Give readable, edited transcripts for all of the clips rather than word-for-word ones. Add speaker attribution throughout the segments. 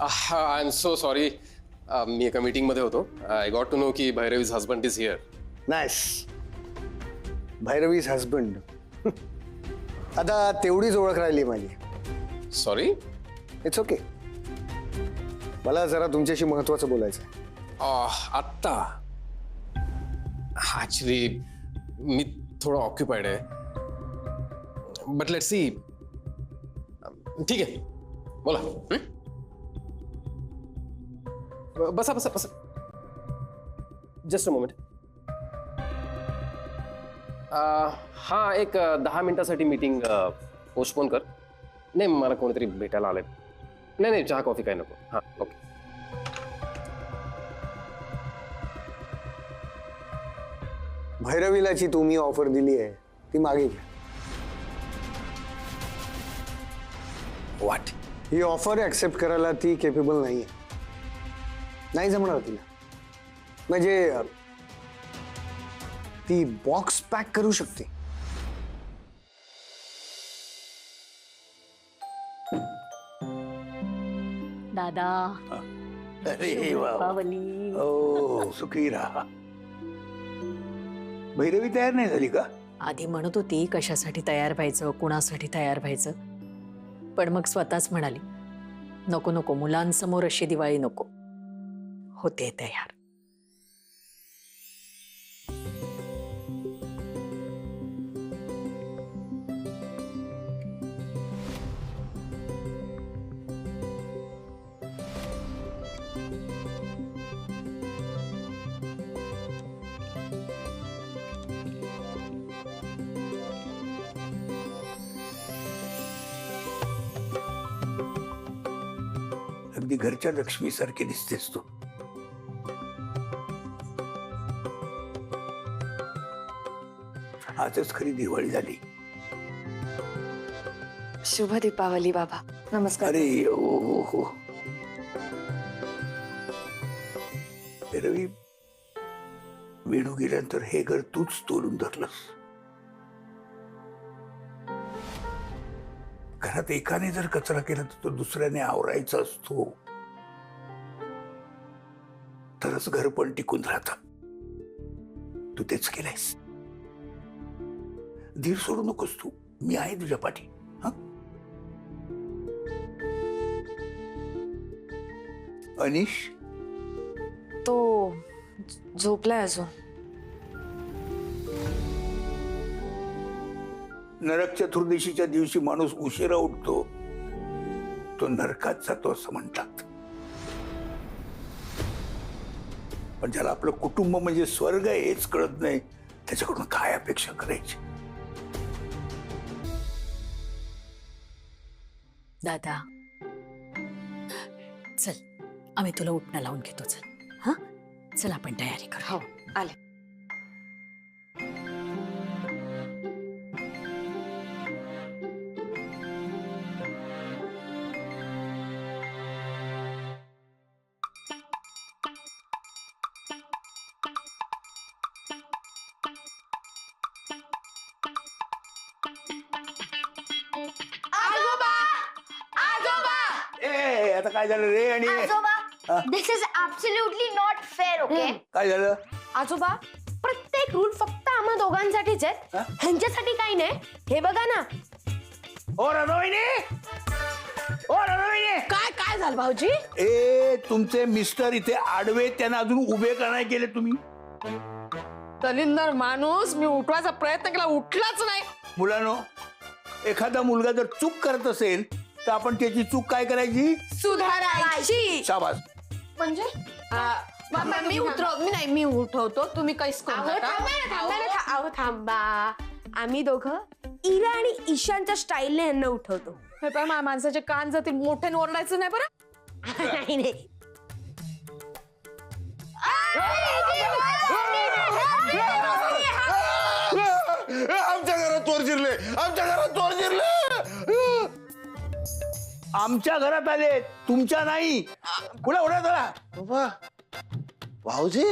Speaker 1: I am so sorry. मी एका मीटिंगमध्ये होतो. आय गॉट टू नो की Bhairavi's husband is here.
Speaker 2: Nice. Bhairavi's husband. आता तेवढीच ओळख राहिली माझी.
Speaker 1: सॉरी.
Speaker 2: It's okay. मला जरा तुमच्याशी महत्वाचं बोलायचं आहे.
Speaker 1: आत्ता ऍक्च्युली मी थोडं ऑक्युपाइड आहे. But let's see. ठीक आहे, बोला. बसा बसा बसा. Just a moment. हां, एक 10 मिनिटासाठी मीटिंग पोस्टपोन कर. नाही, मला कोणीतरी भेटायला आलंय. नाही नाही, चहा कॉफी काय नको. हां, ओके.
Speaker 2: भैरवीला जी तुम्ही ऑफर दिली आहे ती मागे घ्या.
Speaker 1: व्हॉट?
Speaker 2: ही ऑफर ऍक्सेप्ट करायला ती केपेबल नाहीये. नाही जमणार तिला. म्हणजे ती बॉक्स पॅक करू शकते.
Speaker 3: दादा.
Speaker 4: अरे वा.
Speaker 3: दीपावली.
Speaker 4: ओ सुखी राहा. भैरवी तयार नाही झाली का?
Speaker 3: आधी म्हणत होती कशासाठी तयार व्हायचं, कुणासाठी तयार व्हायचं, पण मग स्वतःच म्हणाली नको नको, मुलांसमोर अशी दिवाळी नको. होते तयार.
Speaker 4: अगदी घरच्या लक्ष्मी सारखी दिसतेस तू. आजच खरी दिवाळी झाली.
Speaker 5: शुभ दीपावली बाबा. नमस्कार.
Speaker 4: अरे ओ हो. रवी, वेणू गेल्यानंतर हे घर तूच तोडून धरलंस. घरात एकाने जर कचरा केला तर तो दुसऱ्याने आवरायचा असतो, तरच घर पण टिकून राहत. तू तेच केलंयस. धीर सोडू नकोस तू. मी आहे तुझ्या पाठी. हा, अनिश
Speaker 5: तो झोपलाय अजून.
Speaker 4: नरक चतुर्दशीच्या दिवशी माणूस उशिरा उठतो, तो नरकात जातो असं म्हणतात. पण ज्याला आपलं कुटुंब म्हणजे स्वर्ग आहे हेच कळत नाही, त्याच्याकडून काय अपेक्षा करायची?
Speaker 3: दादा चल, आम्ही तुला उठणं लावून घेतो. चल हा, चल आपण तयारी करू.
Speaker 5: हो, आले.
Speaker 4: ए आता काय झालं रे? आणि
Speaker 6: आजोबा, this is absolutely not fair. Okay,
Speaker 4: काय झालं?
Speaker 6: आजोबा, प्रत्येक रूल फक्त आम्हा दोघांसाठीच आहेत, ह्यांच्यासाठी काही नाही. हे बघा ना.
Speaker 4: ओ रनोईने, ओ रनोईने,
Speaker 3: काय काय झालं भाऊजी?
Speaker 4: ए तुमचे मिस्टर इथे आडवे, त्यांना अजून उभे का नाही केले तुम्ही?
Speaker 3: दलिंदर माणूस, मी उठवायचा प्रयत्न केला, उठलाच नाही.
Speaker 4: मुलांनो, एखादा मुलगा जर चूक करत असेल तर आपण त्याची चूक काय करायची?
Speaker 3: सुधारायची.
Speaker 4: शाबास.
Speaker 6: म्हणजे
Speaker 3: मी उठवतो, तुम्ही काहीच
Speaker 6: थांबा. आम्ही दोघं इरा आणि ईशानच्या स्टाईलने यांना उठवतो.
Speaker 3: हे पण माणसाचे कान जातील, मोठ्याने ओरडायचं नाही बरं.
Speaker 6: नाही नाही.
Speaker 4: आमच्या घरात चोर शिरले, आमच्या घरात चोर शिरले. आमच्या घरात आले, तुमच्या नाही. पुढे उडा जरा.
Speaker 7: बाबा, भाऊजी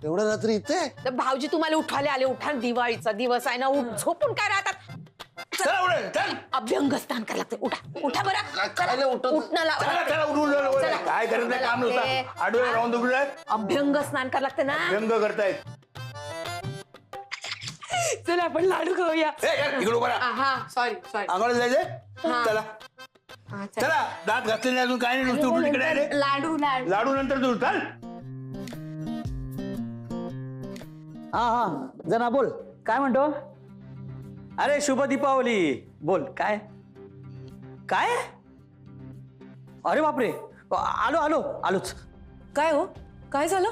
Speaker 7: एवढ्या रात्री इथे?
Speaker 3: भाऊजी तुम्हाला उठाले आले. उठा, दिवाळीचा दिवस आहे ना, झोपून काय राहतात.
Speaker 4: चला उठा, चल.
Speaker 6: अभ्यंग स्नान करायला लागते. उठा उठा बरं.
Speaker 7: काय नाही उठत.
Speaker 6: उठणं लावा.
Speaker 4: चला चला उठून जा लवकर.
Speaker 6: चला.
Speaker 4: काय करत नाही काम
Speaker 6: चला,
Speaker 4: नव्हतं आडवे राहून दुखलाय
Speaker 6: अभ्यंग स्नान करायला लागते ना.
Speaker 4: व्यंग करतायत.
Speaker 6: चला आपण लाडू खाऊया.
Speaker 4: इकडे उभा राहा.
Speaker 6: हा सॉरी सॉरी.
Speaker 4: आंघोळ जायचंय
Speaker 6: हा.
Speaker 4: चला चला. दात घातले नाही अजून काय नाही, नुसतं उठून इकडे आहे रे.
Speaker 6: लाडू लाडू.
Speaker 4: लाडू नंतर तू चल.
Speaker 8: हा हा जना बोल काय म्हणतो. अरे शुभ दीपावली. बोल काय काय. अरे बापरे आलो आलो आलोच.
Speaker 3: काय हो काय झालं.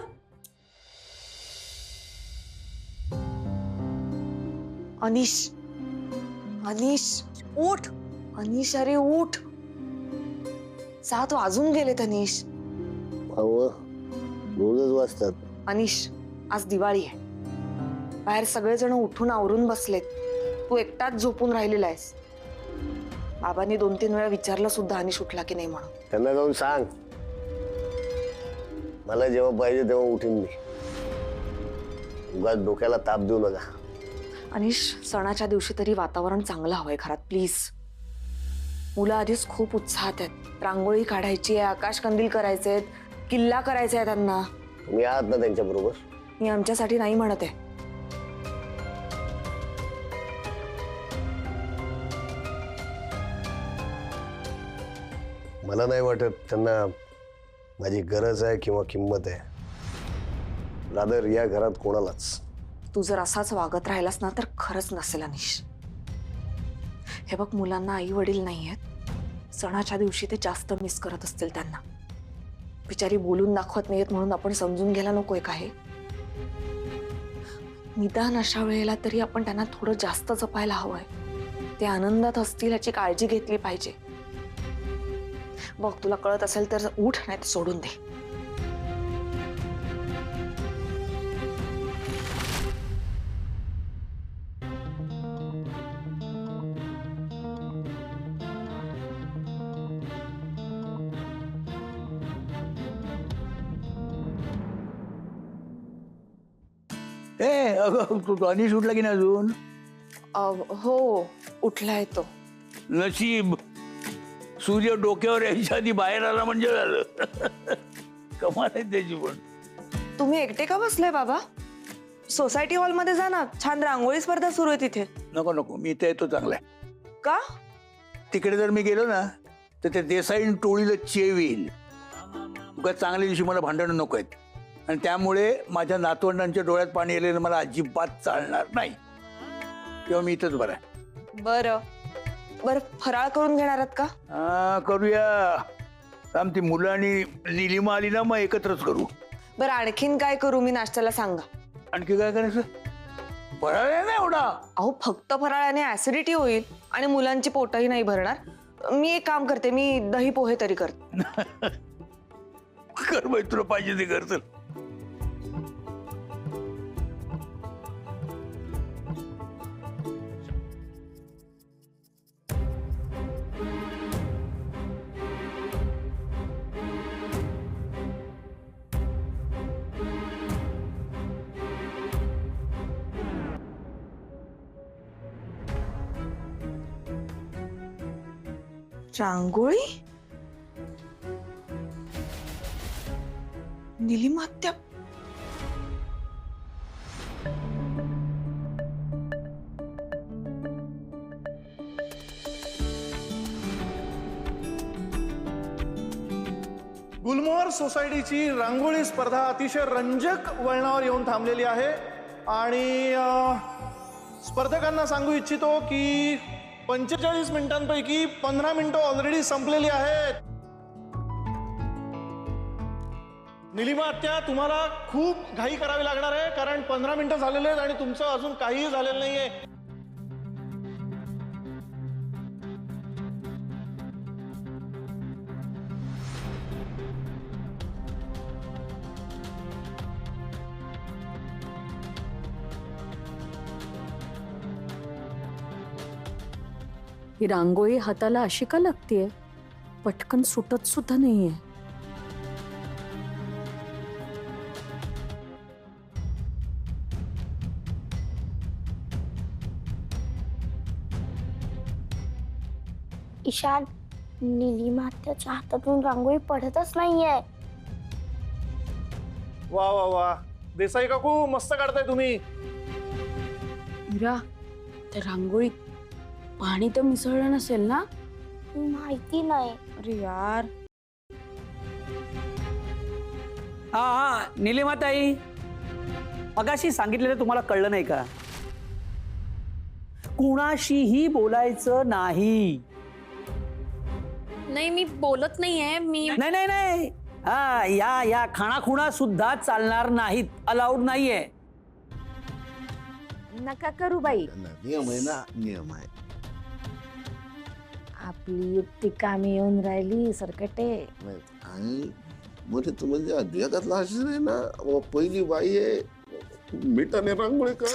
Speaker 5: अनिश अनिश उठ. अनिश अरे उठ. 7 वाजून गेलेत अनिश.
Speaker 7: अहो रोजच वाजतात.
Speaker 5: अनिश आज दिवाळी आहे. बाहेर सगळेजण उठून आवरून बसलेत. तू एकटाच झोपून राहिलेला आहेस. बाबांनी 2-3 वेळा विचारलं सुद्धा अनिश उठला की नाही म्हणून.
Speaker 7: त्यांना जाऊन सांग मला जेव्हा पाहिजे तेव्हा उठीन मी. उगाच डोक्याला ताप देऊ नका.
Speaker 5: अनिश सणाच्या दिवशी तरी वातावरण चांगलं हवंय घरात प्लीज. मुलं आधीच खूप उत्साहात आहेत. रांगोळी काढायची आहे, आकाशकंदील करायचे आहेत, किल्ला करायचा आहे त्यांना.
Speaker 7: तुम्ही आहात ना त्यांच्या बरोबर.
Speaker 5: मी आमच्यासाठी नाही म्हणत आहे.
Speaker 7: मला नाही वाटत त्यांना माझी गरज आहे किंवा किंमत आहे. रादर या घरात कोणालाच.
Speaker 5: तू जर असाच वागत राहिलास ना तर खरंच नसेल अनिश. हे बघ मुलांना आई वडील नाही आहेत. सणाच्या दिवशी ते जास्त मिस करत असतील त्यांना. बिचारी बोलून दाखवत नाहीयेत म्हणून आपण समजून घ्यायला नकोय का हे. निदान अशा वेळेला तरी आपण त्यांना थोडं जास्त जपायला हवंय. ते आनंदात असतील याची काळजी घेतली पाहिजे. बघ तुला कळत असेल तर उठ नाही तर सोडून दे.
Speaker 4: अगं अनिश उठला की नाही अजून.
Speaker 5: हो उठलाय तो.
Speaker 4: नशीब सूर्य डोक्यावर यायच्या आधी बाहेर आला म्हणजे झालं. कमाल आहे त्याची. पण
Speaker 5: तुम्ही एकटे का बसलाय बाबा. सोसायटी हॉलमध्ये जा ना. छान रांगोळी स्पर्धा सुरू आहे तिथे.
Speaker 4: नको नको मी इथे येतो. चांगला आहे.
Speaker 5: का.
Speaker 4: तिकडे जर मी गेलो ना तर ते देसाईन टोळीला चेव येईल. उगाच चांगल्या दिवशी मला भांडणं नको आहेत. आणि त्यामुळे माझ्या नातवंडांच्या डोळ्यात पाणी आलेलं मला अजिबात चालणार नाही. तेव्हा मी इथंच बरं आहे.
Speaker 5: बरं बरं फराळ करून घेणार आहात का.
Speaker 4: हा करूया. ती मुलं आणि निलिमा आली ना मग एकत्रच करू.
Speaker 5: बरं आणखीन काय करू मी नाश्त्याला सांगा.
Speaker 4: आणखी काय करायचं. फराळ आहे ना एवढा.
Speaker 5: अहो फक्त फराळाने ऍसिडिटी होईल आणि मुलांची पोटही नाही भरणार. मी एक काम करते. मी दही पोहे तरी करते.
Speaker 4: कर बाई तुला पाहिजे ते कर. चल
Speaker 5: रांगोळी. निलिमा आत्या.
Speaker 9: गुलमोहर सोसायटीची रांगोळी स्पर्धा अतिशय रंजक वळणावर येऊन थांबलेली आहे. आणि स्पर्धकांना सांगू इच्छितो की 45 मिनिटांपैकी 15 मिनिटं ऑलरेडी संपलेली आहेत. निलिमा आत्या तुम्हाला खूप घाई करावी लागणार आहे कारण 15 मिनिटं झालेले आहेत आणि तुमचं अजून काहीही झालेलं नाहीये.
Speaker 3: ही रांगोळी हाताला अशी का लागतेय. पटकन सुटत सुद्धा नाहीये.
Speaker 10: ईशान, निलिमा त्याच्या हातातून रांगोळी पडतच नाहीये.
Speaker 9: वा वा वा, देसाई काकू मस्त काढताय तुम्ही.
Speaker 11: मीरा, त्या रांगोळीत पाणी तर मिसळलं नसेल ना?
Speaker 10: माहिती नाही.
Speaker 11: अरे यार.
Speaker 8: हा हा निलिमाताई, मगाशी सांगितलेलं तुम्हाला कळलं नाही का? कुणाशीही बोलायचं नाही.
Speaker 11: नाही, मी बोलत नाहीये. मी
Speaker 8: नाही नाही नाही, हा या खाणाखुणा सुद्धा चालणार नाहीत, अलाउड नाहीये.
Speaker 6: नका करू बाई.
Speaker 7: नियम आहे ना, नियम आहे.
Speaker 6: आपली युक्ती कामी येऊन राहिली सरकटे.
Speaker 7: आणि म्हणजे तू म्हणजे जगातला अशीच आहे ना, पहिली बाई आहे मिठाने रांगोळी कर.